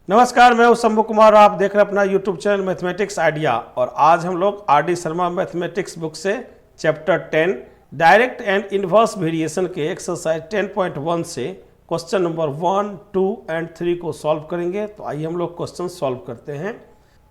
नमस्कार, मैं हूं शंभू कुमार और आप देख रहे हैं अपना यूट्यूब चैनल मैथमेटिक्स आइडिया। और आज हम लोग R D Sharma mathematics book से chapter 10 direct and inverse variation के एक्सरसाइज 10.1 से क्वेश्चन नंबर 1, 2 एंड 3 को सॉल्व करेंगे। तो आइए हम लोग क्वेश्चन सॉल्व करते हैं।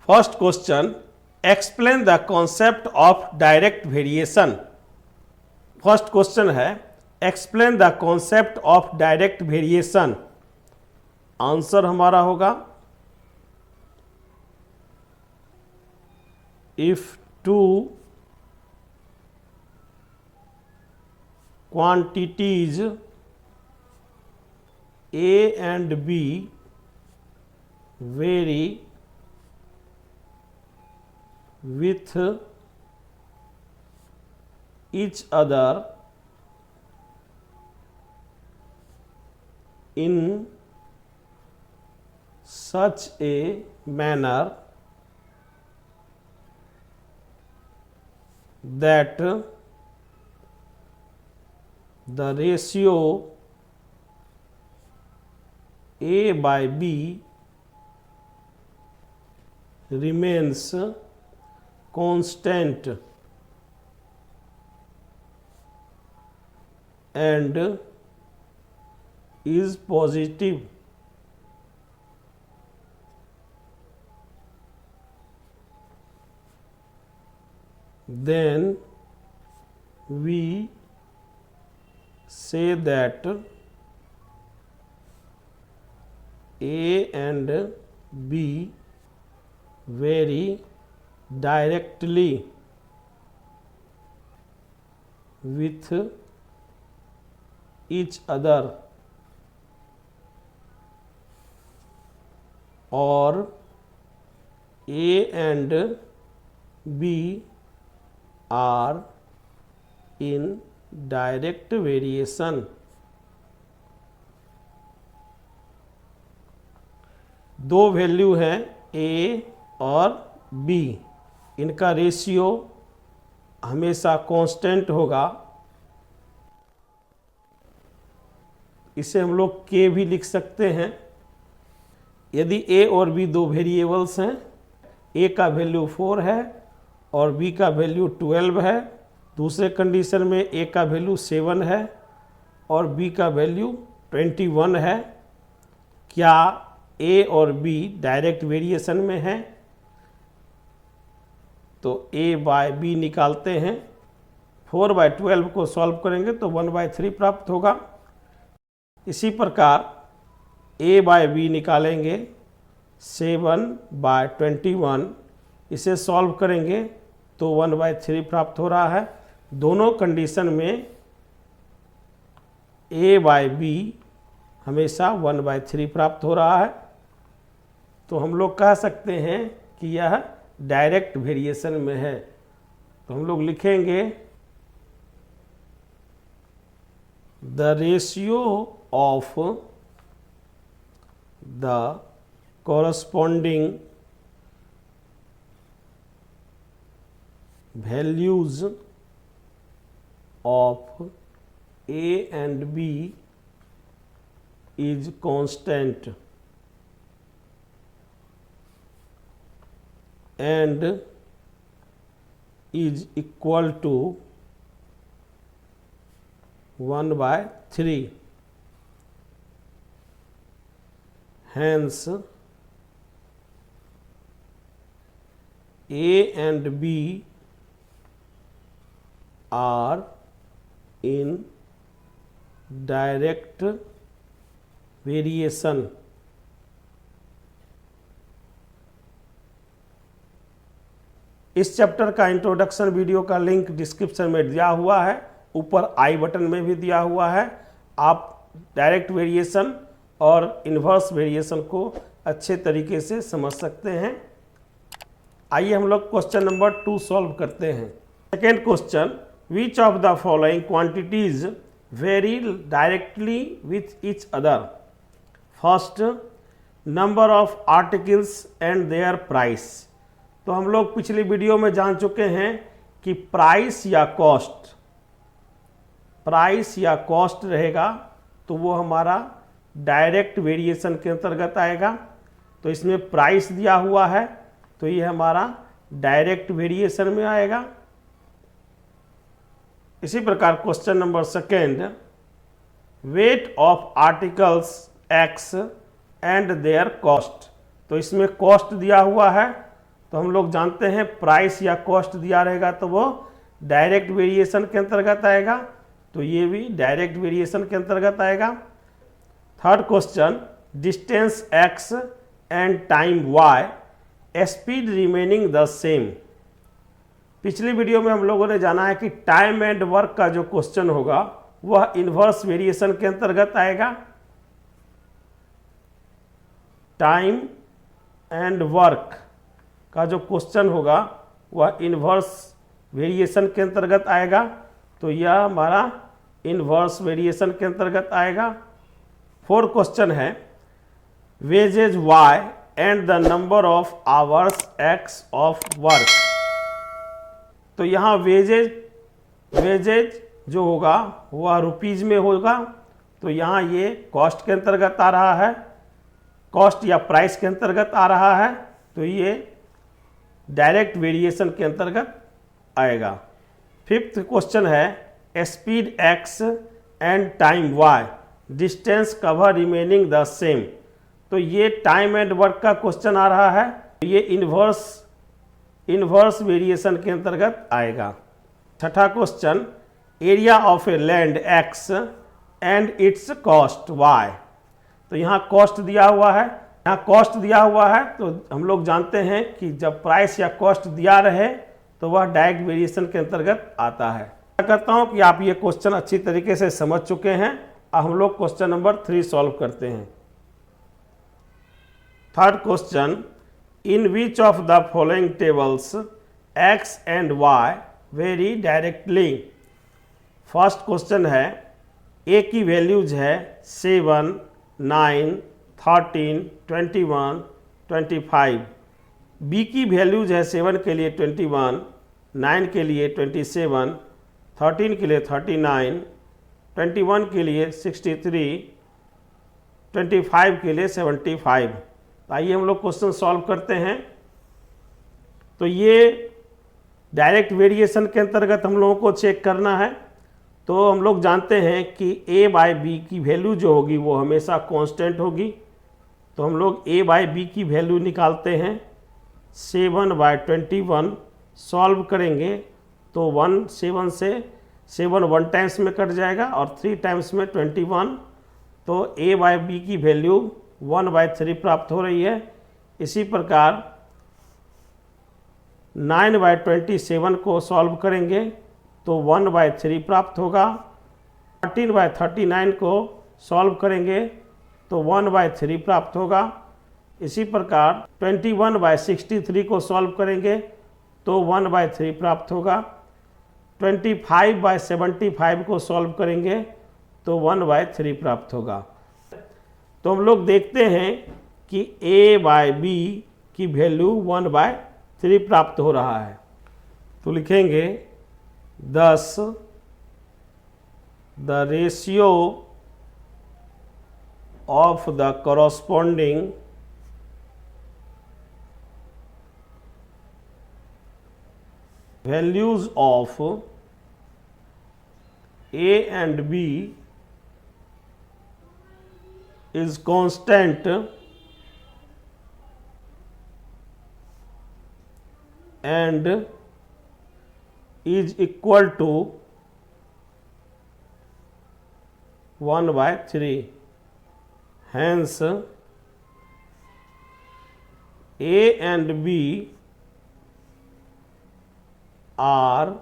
First question, explain the concept of direct variation. First question है explain the concept of direct variation. Answer हमारा होगा if two quantities A and B vary with each other in such a manner that the ratio A by B remains constant and is positive, then we say that A and B vary directly with each other or A and B are in direct variation। दो value हैं A और B, इनका ratio हमेशा constant होगा। इसे हम लोग के भी लिख सकते हैं। यदि ए और बी दो वेरिएबल्स हैं, ए का वैल्यू 4 है और बी का वैल्यू 12 है। दूसरे कंडीशन में ए का वैल्यू 7 है और बी का वैल्यू 21 है। क्या ए और बी डायरेक्ट वेरिएशन में है? तो a बाय बी निकालते हैं। 4/12 को सॉल्व करेंगे तो 1/3 प्राप्त होगा। इसी प्रकार a बाय बी निकालेंगे 7/21, इसे सॉल्व करेंगे तो 1/3 प्राप्त हो रहा है। दोनों कंडीशन में a बाय बी हमेशा 1/3 प्राप्त हो रहा है। तो हम लोग कह सकते हैं कि यह डायरेक्ट वेरिएशन में है। तो हम लोग लिखेंगे the ratio of the corresponding values of A and B is constant and is equal to 1/3। Hence A and B are in direct variation। इस चैप्टर का इंट्रोडक्शन वीडियो का लिंक डिस्क्रिप्शन में दिया हुआ है, ऊपर आई बटन में भी दिया हुआ है। आप डायरेक्ट वेरिएशन और इन्वर्स वेरिएशन को अच्छे तरीके से समझ सकते हैं। आइए हम लोग क्वेश्चन नंबर 2 सॉल्व करते हैं। Second question, which of the following quantities very directly with each other? First, number of articles and there price. तो हम लोग पिछली वीडियो में जान चुके हैं कि प्राइस या कॉस्ट रहेगा तो वो हमारा डायरेक्ट वेरिएशन के अंतर्गत आएगा। तो इसमें प्राइस दिया हुआ है, तो ये हमारा डायरेक्ट वेरिएशन में आएगा। इसी प्रकार question number second, weight of articles x and there cost. तो इसमें कॉस्ट दिया हुआ है, तो हम लोग जानते हैं प्राइस या कॉस्ट दिया रहेगा तो वो डायरेक्ट वेरिएशन के अंतर्गत आएगा, तो ये भी डायरेक्ट वेरिएशन के अंतर्गत आएगा। Third question, distance X and time Y, speed remaining the same. पिछली वीडियो में हम लोगों ने जाना है कि टाइम एंड वर्क का जो क्वेश्चन होगा वह इन्वर्स वेरिएशन के अंतर्गत आएगा। टाइम एंड वर्क का जो क्वेश्चन होगा वह इन्वर्स वेरिएशन के अंतर्गत आएगा, तो यह हमारा इन्वर्स वेरिएशन के अंतर्गत आएगा। फोर्थ क्वेश्चन है, wages Y and the number of hours X of work. तो यहाँ वेजेज जो होगा वह रुपीज में होगा, तो यहाँ ये कॉस्ट के अंतर्गत आ रहा है, कॉस्ट या प्राइस के अंतर्गत आ रहा है, तो ये डायरेक्ट वेरिएशन के अंतर्गत आएगा। फिफ्थ क्वेश्चन है, speed X and time Y, distance cover remaining the same. तो ये टाइम एंड वर्क का क्वेश्चन आ रहा है, ये इन्वर्स वेरिएशन के अंतर्गत आएगा। छठा question, area of a land X and its cost Y. तो यहाँ कॉस्ट दिया हुआ है, यहाँ कॉस्ट दिया हुआ है, तो हम लोग जानते हैं कि जब प्राइस या कॉस्ट दिया रहे तो वह डायरेक्ट वेरिएशन के अंतर्गत आता है। मैं करता हूँ कि आप ये क्वेश्चन अच्छी तरीके से समझ चुके हैं। अब हम लोग क्वेश्चन नंबर 3 सॉल्व करते हैं। Third question, in which of the following tables X and Y vary directly. First question है, ए की वैल्यूज है 7, 9, 13, 21, 25। बी की वैल्यूज है 7 के लिए 21, 9 के लिए 27, 13 के लिए 39, 21 के लिए 63, 25 के लिए 75। आइए हम लोग क्वेश्चन सॉल्व करते हैं। तो ये डायरेक्ट वेरिएशन के अंतर्गत हम लोगों को चेक करना है। तो हम लोग जानते हैं कि a बाई बी की वैल्यू जो होगी वो हमेशा कांस्टेंट होगी, तो हम लोग a बाई बी की वैल्यू निकालते हैं। 7/21 सॉल्व करेंगे तो 7 से 7 1 टाइम्स में कट जाएगा और 3 टाइम्स में 21, तो a बाई बी की वैल्यू 1/3 प्राप्त हो रही है। इसी प्रकार 9/27 को सॉल्व करेंगे तो 1/3 प्राप्त होगा। 13/39 को सॉल्व करेंगे तो 1/3 प्राप्त होगा। इसी प्रकार 21/63 को सॉल्व करेंगे तो 1/3 प्राप्त होगा। 25/75 को सॉल्व करेंगे तो 1/3 प्राप्त होगा। तो हम लोग देखते हैं कि a बाई बी की वैल्यू 1/3 प्राप्त हो रहा है, तो लिखेंगे 10 the ratio of the corresponding values of A and B is constant and is equal to 1/3. Hence, A and B are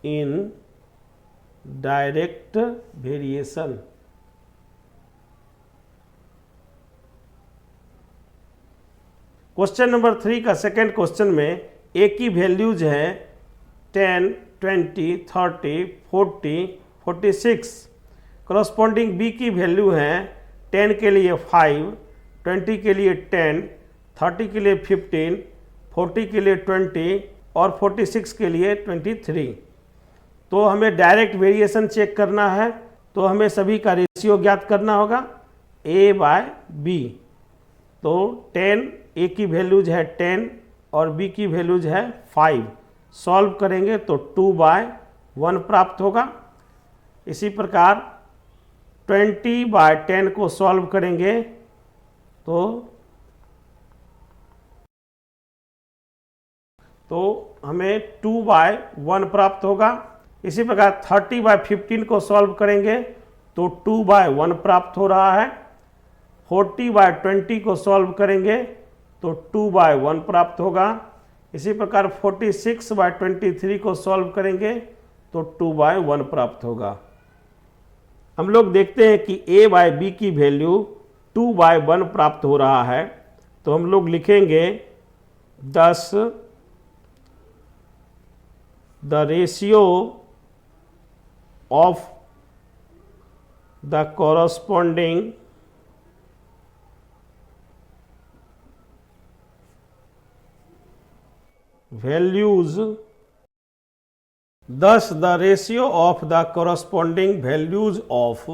in direct variation. Question number 3 का सेकेंड क्वेश्चन में ए की वैल्यूज हैं 10, 20, 30, 40, 46। करस्पॉन्डिंग बी की value हैं 10 के लिए 5, 20 के लिए 10, 30 के लिए 15, 40 के लिए 20 और 46 के लिए 23। तो हमें डायरेक्ट वेरिएशन चेक करना है, तो हमें सभी का रेशियो ज्ञात करना होगा a बाय बी। तो 10 ए की वैल्यूज है 10 और बी की वैल्यूज है 5। सॉल्व करेंगे तो 2/1 प्राप्त होगा। इसी प्रकार 20/10 को सॉल्व करेंगे तो हमें 2/1 प्राप्त होगा। इसी प्रकार 30/15 को सॉल्व करेंगे तो 2/1 प्राप्त हो रहा है। 40/20 को सॉल्व करेंगे तो 2/1 प्राप्त होगा। इसी प्रकार 46/23 को सॉल्व करेंगे तो 2/1 प्राप्त होगा। हम लोग देखते हैं कि a/b की वैल्यू 2/1 प्राप्त हो रहा है, तो हम लोग लिखेंगे 10 the ratio of the corresponding values, thus the ratio of the corresponding values of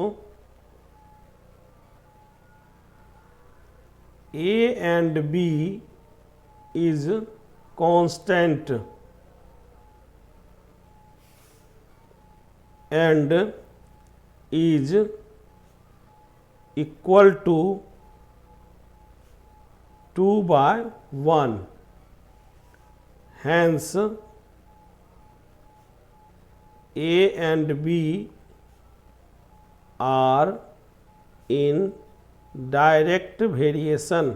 A and B is constant and is equal to 2/1. Hence A and B are in direct variation.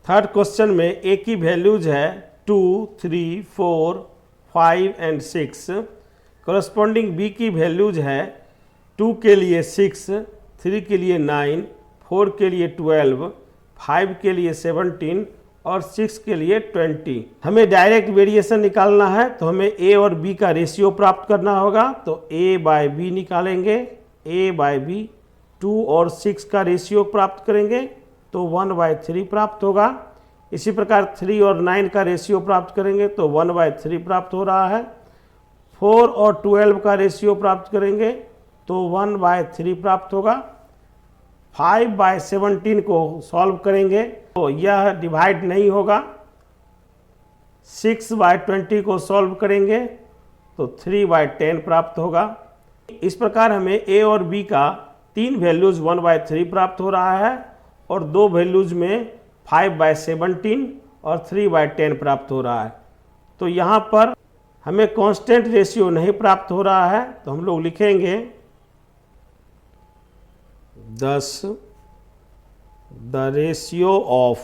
Third question में ए की values है 2, 3, 4, 5 and 6। Corresponding B की values है 2 के लिए 6, 3 के लिए 9, 4 के लिए 12, 5 के लिए 17 और 6 के लिए 20। हमें डायरेक्ट वेरिएशन निकालना है तो हमें ए और बी का रेशियो प्राप्त करना होगा। तो a/b निकालेंगे, a/b 2 और 6 का रेशियो प्राप्त करेंगे तो 1/3 प्राप्त होगा। इसी प्रकार 3 और 9 का रेशियो प्राप्त करेंगे तो 1/3 प्राप्त हो रहा है। 4 और 12 का रेशियो प्राप्त करेंगे तो 1/3 प्राप्त होगा। 5/17 को सॉल्व करेंगे तो यह डिवाइड नहीं होगा। 6/20 को सॉल्व करेंगे तो 3/10 प्राप्त होगा। इस प्रकार हमें ए और बी का 3 वैल्यूज 1/3 प्राप्त हो रहा है और 2 वैल्यूज में 5/17 और 3/10 प्राप्त हो रहा है। तो यहाँ पर हमें कांस्टेंट रेशियो नहीं प्राप्त हो रहा है, तो हम लोग लिखेंगे 10 the ratio of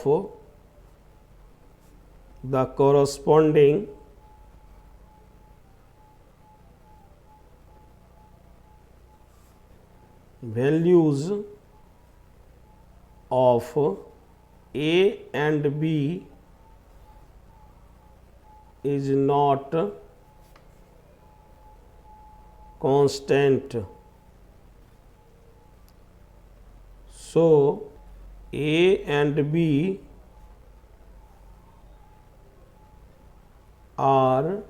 the corresponding values of A and B is not constant. So A and B are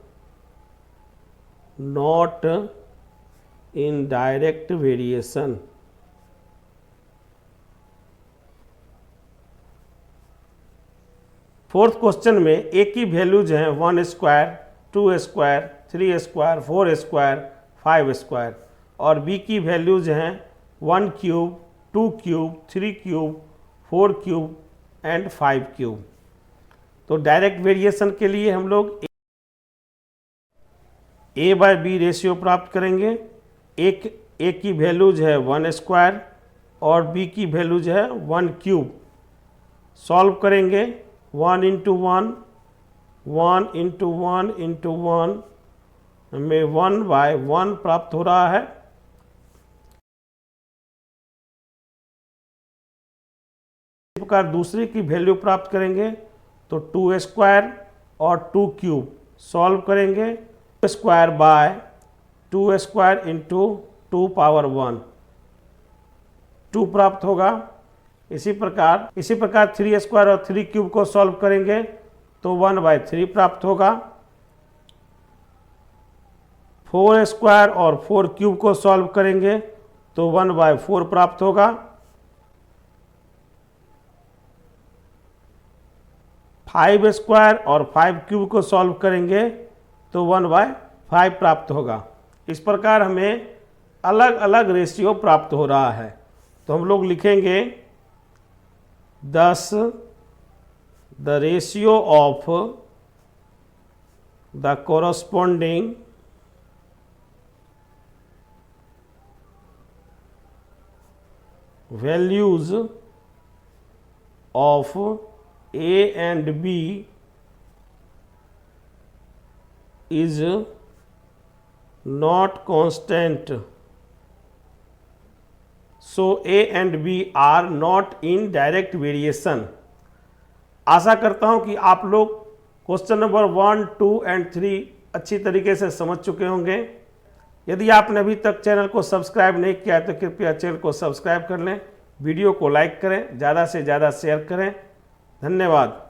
not in direct variation. Fourth question में ए की वैल्यूज हैं 1 square, 2 square, 3 square, 4 square, 5 square और बी की values हैं 1 cube, 2 cube, 3 cube, 4 cube and 5 cube. तो direct variation के लिए हम लोग a/b रेशियो प्राप्त करेंगे। ए की वैल्यूज है 1 स्क्वायर और बी की वैल्यूज है 1 क्यूब। सॉल्व करेंगे 1 × 1, 1 × 1 × 1 हमें 1/1 प्राप्त हो रहा है। इस प्रकार दूसरे की वैल्यू प्राप्त करेंगे तो 2 स्क्वायर और 2 क्यूब। सॉल्व करेंगे 2 स्क्वायर बाय 2 स्क्वायर इंटू 2⁻1 2 प्राप्त होगा। इसी प्रकार 3 स्क्वायर और 3 क्यूब को सॉल्व करेंगे तो 1/3 प्राप्त होगा। 4 स्क्वायर और 4 क्यूब को सॉल्व करेंगे तो 1/4 प्राप्त होगा। 5 स्क्वायर और 5 क्यूब को सॉल्व करेंगे तो 1/5 प्राप्त होगा। इस प्रकार हमें अलग अलग रेशियो प्राप्त हो रहा है। तो हम लोग लिखेंगे 10 the ratio of the corresponding values of A and B is not constant, so A and B are not in direct variation। आशा करता हूं कि आप लोग क्वेश्चन नंबर 1, 2 एंड 3 अच्छी तरीके से समझ चुके होंगे। यदि आपने अभी तक चैनल को सब्सक्राइब नहीं किया है तो कृपया चैनल को सब्सक्राइब कर लें, वीडियो को लाइक करें, ज़्यादा से ज़्यादा शेयर करें। धन्यवाद।